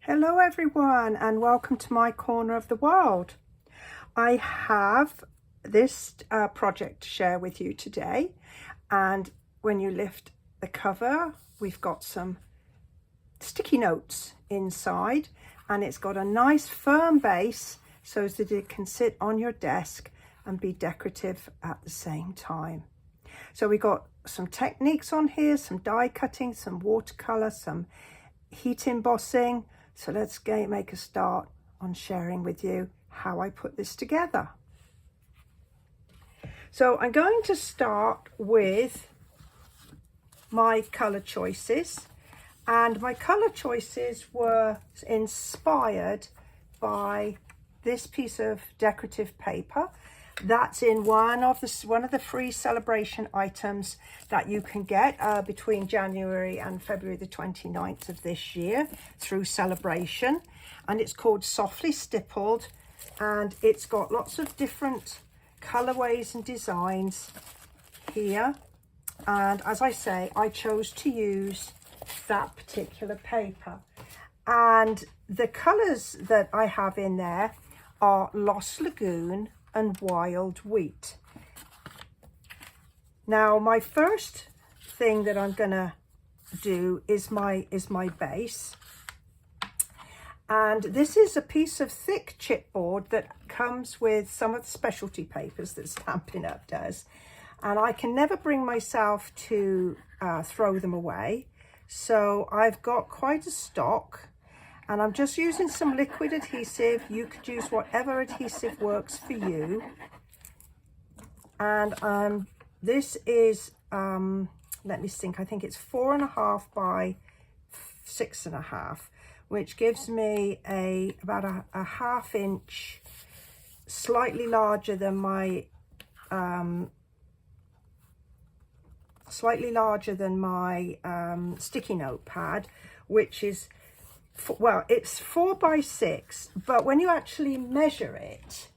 Hello everyone and welcome to my corner of the world. I have this project to share with you today, and when you lift the cover we've got some sticky notes inside, and it's got a nice firm base so that it can sit on your desk and be decorative at the same time. So we got some techniques on here, some die cutting, some watercolor, some heat embossing. So let's make a start on sharing with you how I put this together. So I'm going to start with my color choices, and my color choices were inspired by this piece of decorative paper that's in one of the free celebration items that you can get between January and February the 29th of this year through Celebration, and it's called Softly Stippled, and it's got lots of different colorways and designs here. And as I say, I chose to use that particular paper, and the colors that I have in there are Lost Lagoon and Wild Wheat. Now my first thing that I'm gonna do is my base, and this is a piece of thick chipboard that comes with some of the specialty papers that Stampin' Up does, and I can never bring myself to throw them away, so I've got quite a stock. And I'm just using some liquid adhesive. You could use whatever adhesive works for you. And this is, let me think, I think it's 4.5 by 6.5, which gives me about a 1/2 inch, slightly larger than my, sticky note pad, which is, well, it's 4 by 6, but when you actually measure it,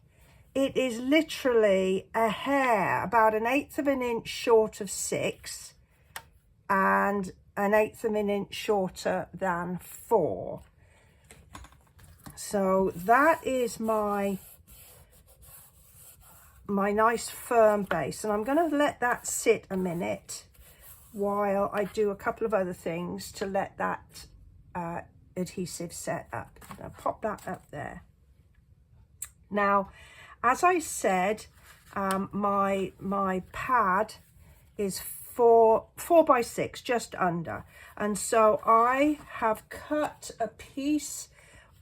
it is literally a hair, about 1/8 of an inch short of 6 and 1/8 of an inch shorter than 4. So that is my nice firm base, and I'm going to let that sit a minute while I do a couple of other things to let that adhesive set up. I'll pop that up there. Now, as I said, my pad is 4 by 6, just under, and so I have cut a piece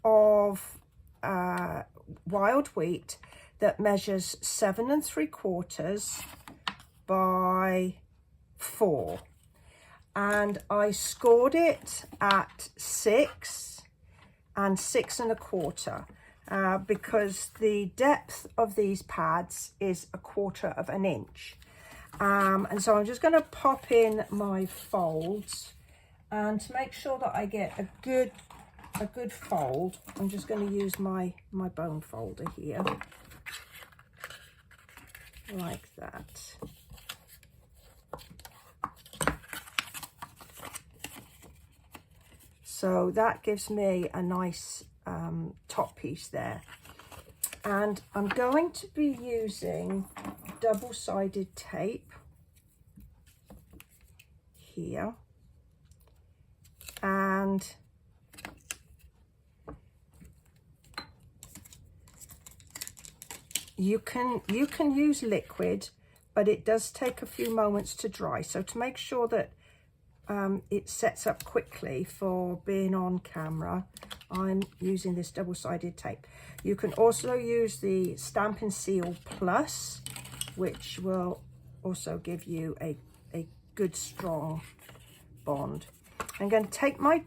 of wild wheat that measures 7 3/4 by 4. And I scored it at 6 and 6 1/4 because the depth of these pads is 1/4 of an inch. And so I'm just going to pop in my folds, and to make sure that I get a good fold, I'm just going to use my bone folder here, like that. So that gives me a nice top piece there. And I'm going to be using double-sided tape here. And you can use liquid, but it does take a few moments to dry. So to make sure that it sets up quickly for being on camera, I'm using this double-sided tape. You can also use the Stampin' Seal Plus, which will also give you a good strong bond. I'm going to take my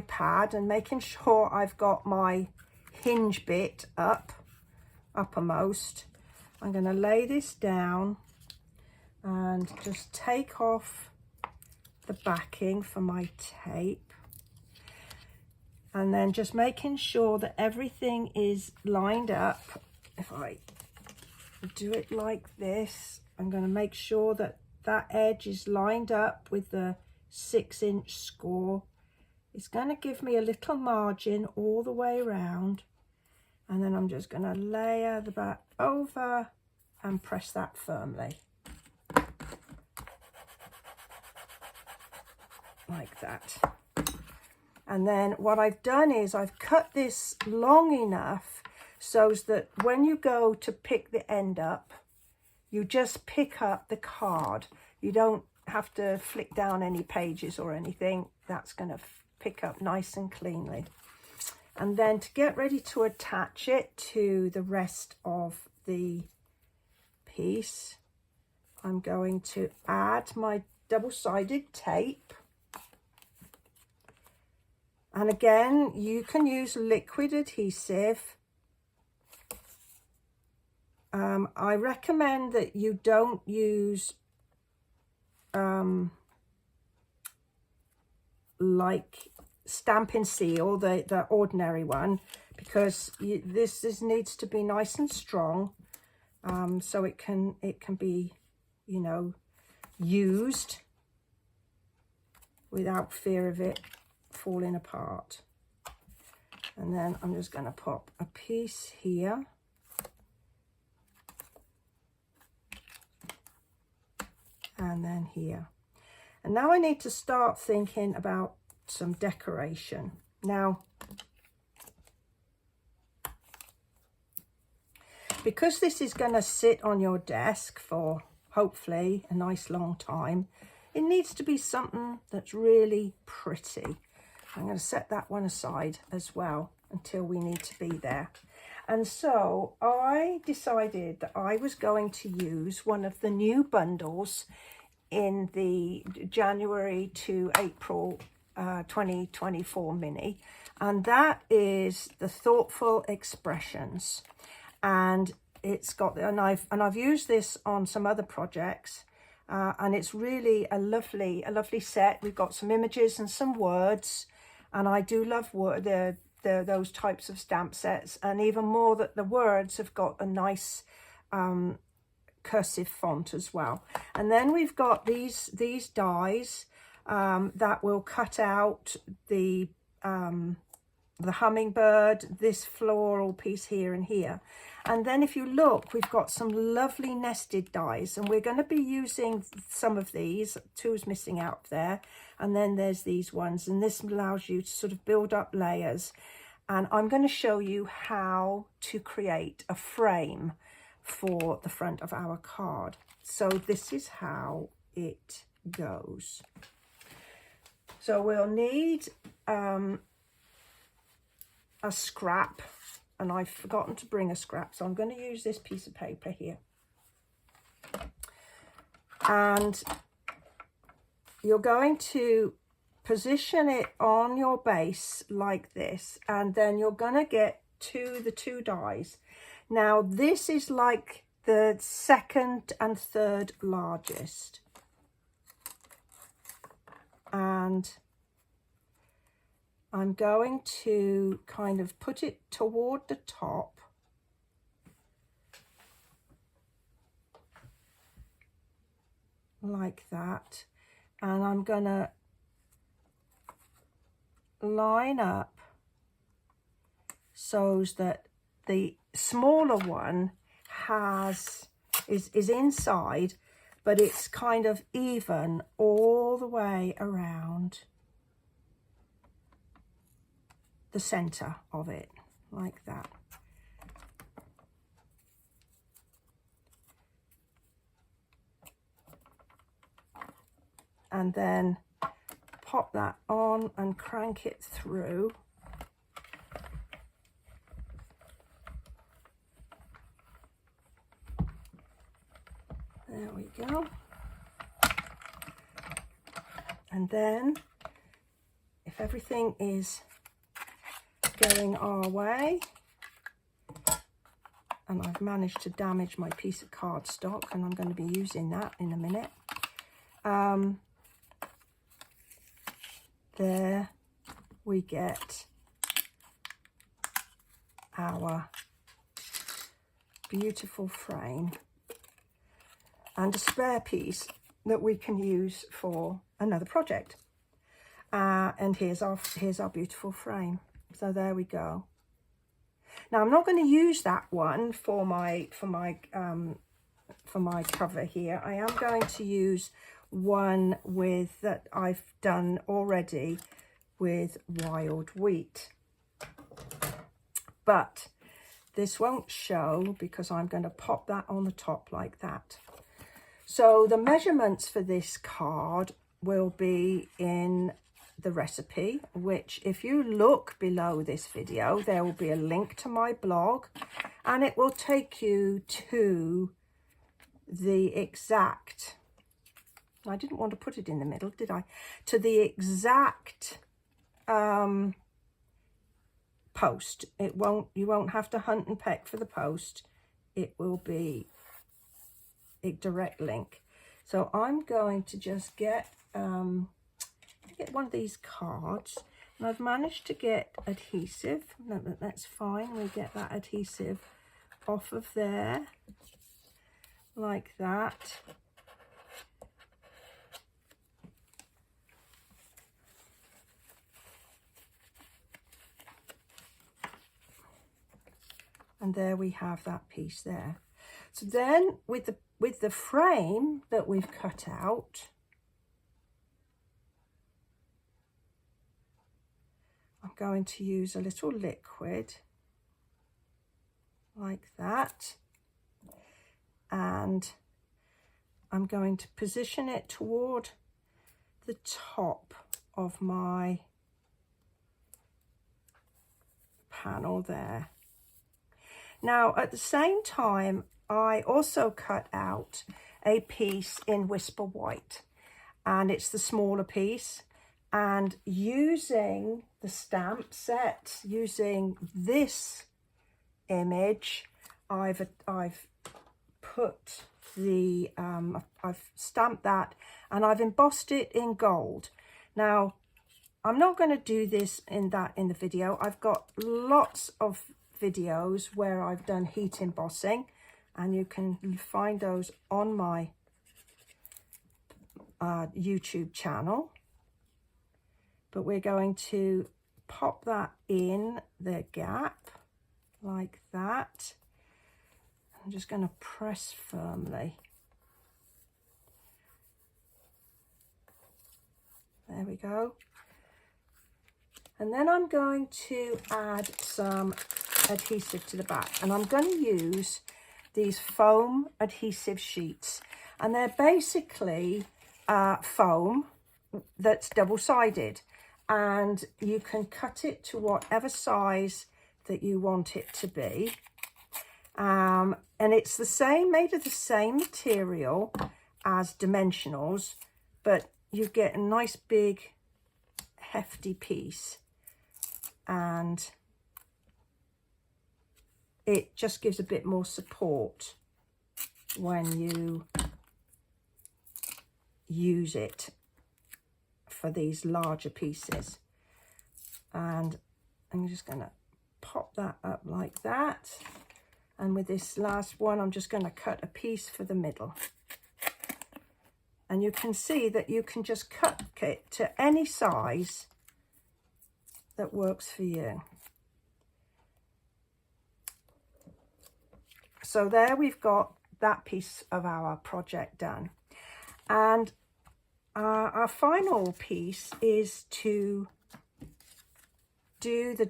pad, and making sure I've got my hinge bit uppermost, I'm going to lay this down and just take off the backing for my tape, and then just making sure that everything is lined up. If I do it like this, I'm going to make sure that that edge is lined up with the 6-inch score It's going to give me a little margin all the way around, and then I'm just going to layer the back over and press that firmly. Like that. And then what I've done is I've cut this long enough so that when you go to pick the end up, you just pick up the card. You don't have to flick down any pages or anything. That's going to pick up nice and cleanly. And then to get ready to attach it to the rest of the piece, I'm going to add my double-sided tape. And again, you can use liquid adhesive. I recommend that you don't use like Stampin' Seal, the ordinary one, because this needs to be nice and strong, so it can be, you know, used without fear of it falling apart. And then I'm just going to pop a piece here, and then here. And now I need to start thinking about some decoration. Now, because this is going to sit on your desk for hopefully a nice long time, it needs to be something that's really pretty. I'm going to set that one aside as well until we need to be there. And so I decided that I was going to use one of the new bundles in the January to April 2024 mini, and that is the Thoughtful Expressions. And it's got, and I've used this on some other projects, and it's really a lovely set. We've got some images and some words, and I do love those types of stamp sets, and even more that the words have got a nice cursive font as well. And then we've got these dies that will cut out the hummingbird, this floral piece here and here. And then if you look, we've got some lovely nested dies, and we're going to be using some of these. Two's missing out there, and then there's these ones, and this allows you to sort of build up layers. And I'm going to show you how to create a frame for the front of our card. So this is how it goes. So we'll need a scrap, and I've forgotten to bring a scrap, so I'm going to use this piece of paper here. And you're going to position it on your base like this, and then you're going to get the two dies. Now this is like the second and third largest, and I'm going to kind of put it toward the top, like that, and I'm gonna line up so that the smaller one is inside, but it's kind of even all the way around the center of it, like that. And then pop that on and crank it through. There we go. And then, if everything is going our way, and I've managed to damage my piece of cardstock, and I'm going to be using that in a minute, there we get our beautiful frame and a spare piece that we can use for another project. And here's our beautiful frame. So there we go. Now I'm not going to use that one for my cover here. I am going to use one with that I've done already with wild wheat, but this won't show because I'm going to pop that on the top like that. So the measurements for this card will be in the recipe, which if you look below this video, there will be a link to my blog, and it will take you to the exact, I didn't want to put it in the middle, did I? To the exact post. You won't have to hunt and peck for the post. It will be a direct link. So I'm going to just get one of these cards, and I've managed to get adhesive. No, that's fine. We get that adhesive off of there like that. And there we have that piece there. So then with the frame that we've cut out, I'm going to use a little liquid like that, and I'm going to position it toward the top of my panel there. Now at the same time, I also cut out a piece in Whisper White, and it's the smaller piece, and using the stamp set, using this image, I've put the I've stamped that, and I've embossed it in gold. Now I'm not going to do this in the video. I've got lots of videos where I've done heat embossing, and you can find those on my YouTube channel. But we're going to pop that in the gap like that. I'm just going to press firmly. There we go. And then I'm going to add some adhesive to the back, and I'm going to use these foam adhesive sheets, and they're basically foam that's double-sided, and you can cut it to whatever size that you want it to be, and it's the same, made of the same material as dimensionals, but you get a nice big hefty piece, and it just gives a bit more support when you use it for these larger pieces. And I'm just going to pop that up like that, and with this last one I'm just going to cut a piece for the middle, and you can see that you can just cut it to any size that works for you. So there we've got that piece of our project done, and our final piece is to do the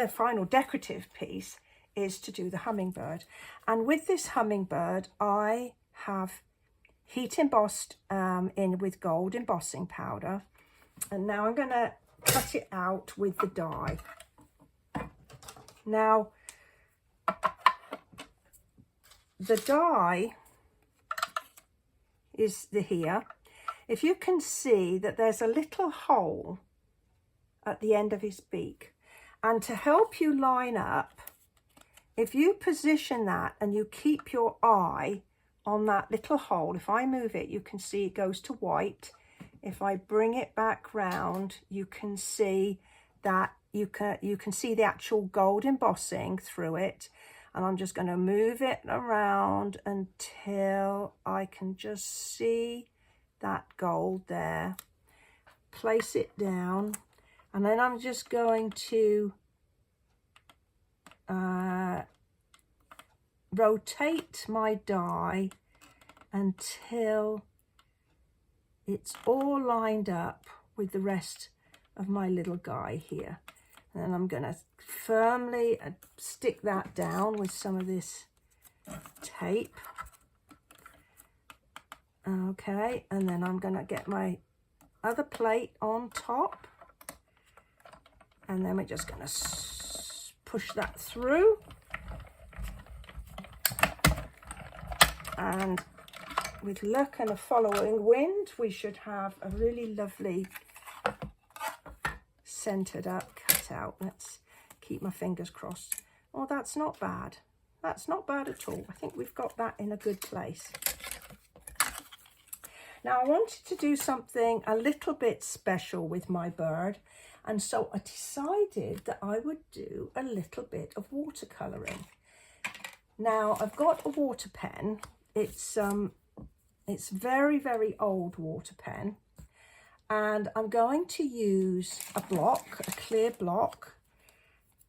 final decorative piece is to do the hummingbird. And with this hummingbird, I have heat embossed in with gold embossing powder, and now I'm going to cut it out with the die. Now the die is here. If you can see that there's a little hole at the end of his beak, and to help you line up, if you position that and you keep your eye on that little hole, if I move it, you can see it goes to white. If I bring it back round, you can see that you can see the actual gold embossing through it. And I'm just going to move it around until I can just see that gold there. place it down, and then I'm just going to rotate my die until it's all lined up with the rest of my little guy here. And then I'm going to firmly stick that down with some of this tape. Okay, and then I'm going to get my other plate on top, and then we're just going to push that through, and with luck and a following wind we should have a really lovely centered up cutout. Let's keep my fingers crossed. Oh, that's not bad. That's not bad at all. I think we've got that in a good place. Now I wanted to do something a little bit special with my bird, and so I decided that I would do a little bit of watercolouring. Now I've got a water pen. It's very, very old water pen, and I'm going to use a block, a clear block,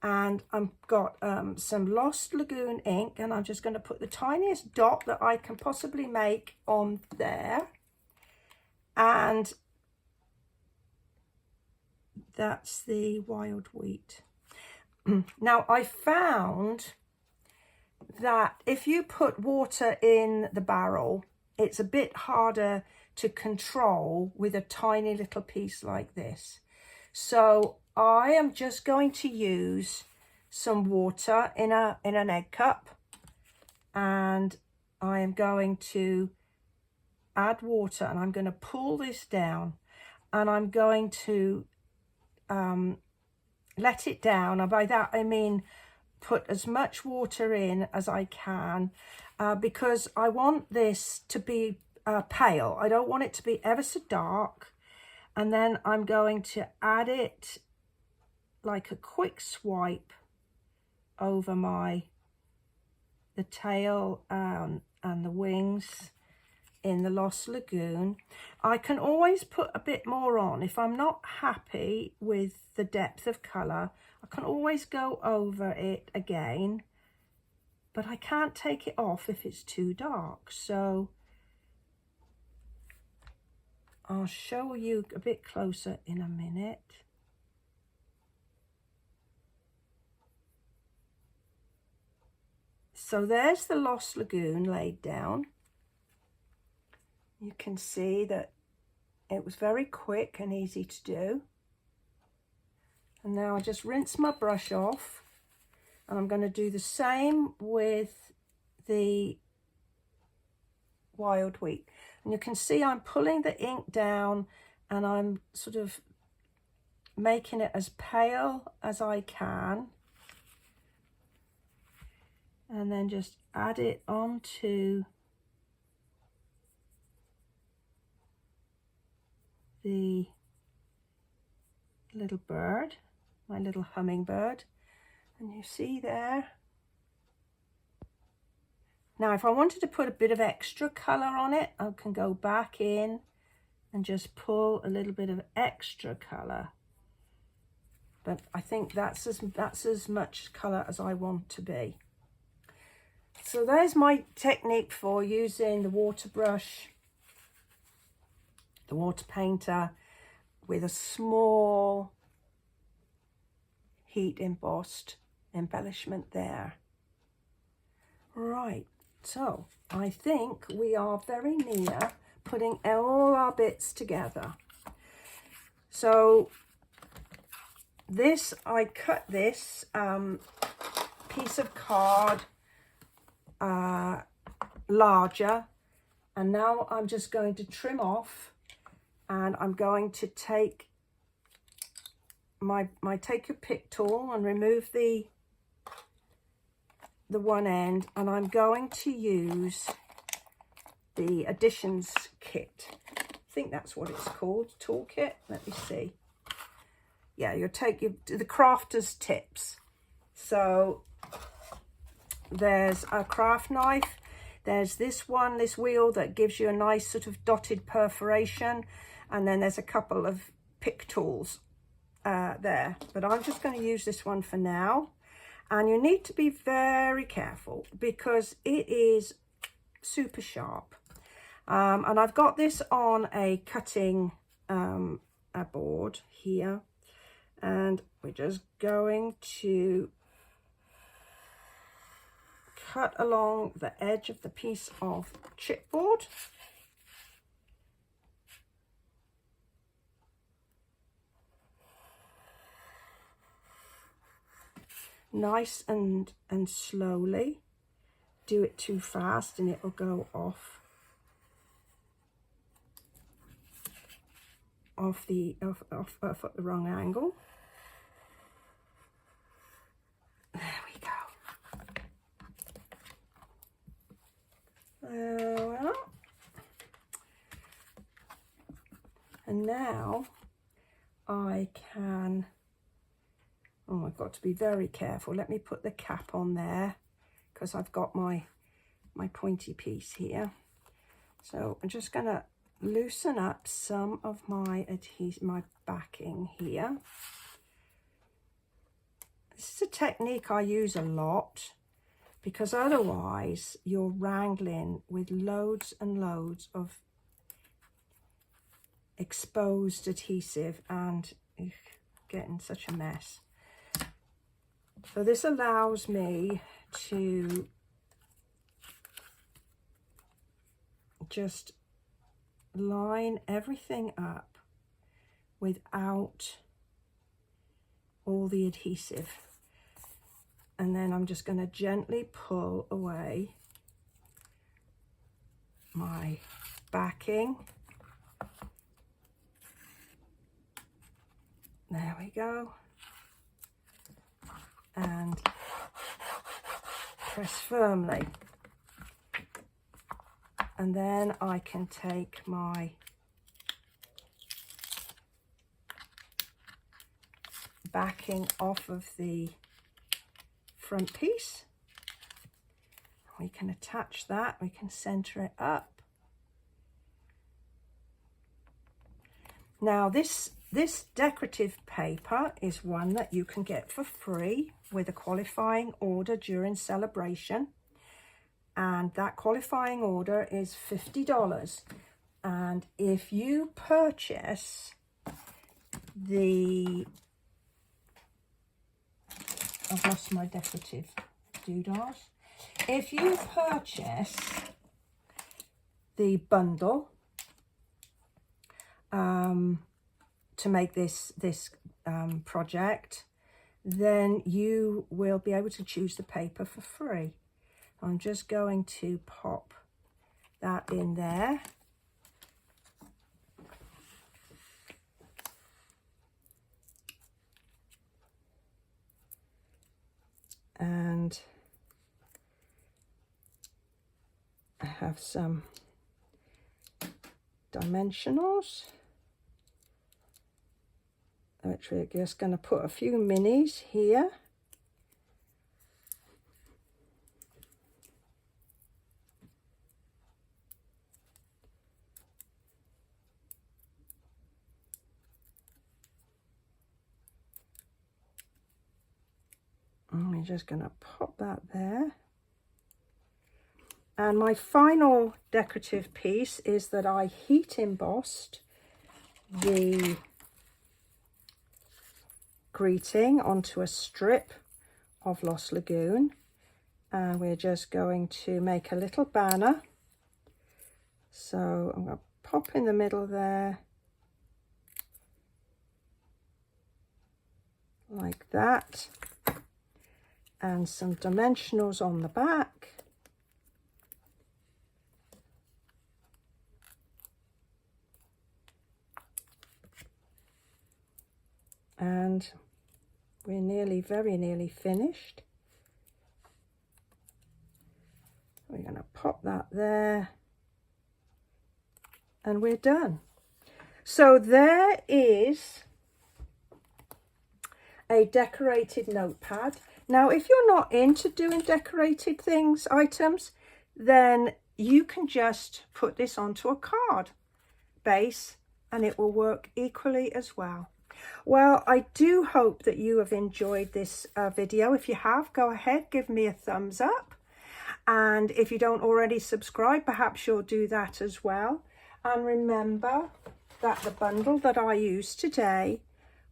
and I've got some Lost Lagoon ink, and I'm just going to put the tiniest dot that I can possibly make on there. And that's the wild wheat. Now I found that if you put water in the barrel, it's a bit harder to control with a tiny little piece like this. So I am just going to use some water in an egg cup, and I am going to add water, and I'm going to pull this down, and I'm going to let it down, and by that I mean put as much water in as I can, because I want this to be pale. I don't want it to be ever so dark. And then I'm going to add it like a quick swipe over the tail and the wings in the Lost Lagoon. I can always put a bit more on. If I'm not happy with the depth of colour, I can always go over it again, but I can't take it off if it's too dark. So I'll show you a bit closer in a minute. So there's the Lost Lagoon laid down. You can see that it was very quick and easy to do. And now I just rinse my brush off, and I'm going to do the same with the wild wheat. And you can see I'm pulling the ink down, and I'm sort of making it as pale as I can, and then just add it onto the little bird, my little hummingbird. And you see there. Now if I wanted to put a bit of extra colour on it, I can go back in and just pull a little bit of extra colour, but I think that's as much colour as I want to be. So there's my technique for using the water brush, the water painter, with a small heat embossed embellishment there. Right, so I think we are very near putting all our bits together. So this, I cut this piece of card larger, and now I'm just going to trim off, and I'm going to take my take your pick tool and remove the one end, and I'm going to use the additions kit. I think that's what it's called, toolkit. Let me see. Yeah, you'll take the crafter's tips. So there's a craft knife. There's this one, this wheel that gives you a nice sort of dotted perforation. And then there's a couple of pick tools there, but I'm just going to use this one for now. And you need to be very careful because it is super sharp. And I've got this on a cutting a board here, and we're just going to cut along the edge of the piece of chipboard. Nice and slowly. Do it too fast and it will go off at the wrong angle. There we go. There we are. And now I can, oh, I've got to be very careful. Let me put the cap on there because I've got my pointy piece here. So I'm just going to loosen up some of my backing here. This is a technique I use a lot because otherwise you're wrangling with loads and loads of exposed adhesive and getting such a mess. So this allows me to just line everything up without all the adhesive, and then I'm just going to gently pull away my backing. There we go, and press firmly. And then I can take my backing off of the front piece. We can attach that, we can center it up. Now this decorative paper is one that you can get for free with a qualifying order during celebration. And that qualifying order is $50. And if you purchase the, I've lost my decorative doodles. If you purchase the bundle to make this project, then you will be able to choose the paper for free. I'm just going to pop that in there. And I have some dimensionals, which we're just going to put a few minis here. And we're just going to pop that there. And my final decorative piece is that I heat embossed the greeting onto a strip of Lost Lagoon. And we're just going to make a little banner. So I'm going to pop in the middle there. Like that. And some dimensionals on the back. And we're very nearly finished. We're going to pop that there. And we're done. So there is a decorated notepad. Now, if you're not into doing decorated items, then you can just put this onto a card base and it will work equally as well. Well, I do hope that you have enjoyed this video. If you have, go ahead, give me a thumbs up. And if you don't already subscribe, perhaps you'll do that as well. And remember that the bundle that I used today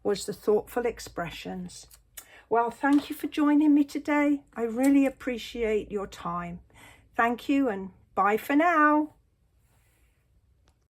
was the Thoughtful Expressions. Well, thank you for joining me today. I really appreciate your time. Thank you, and bye for now.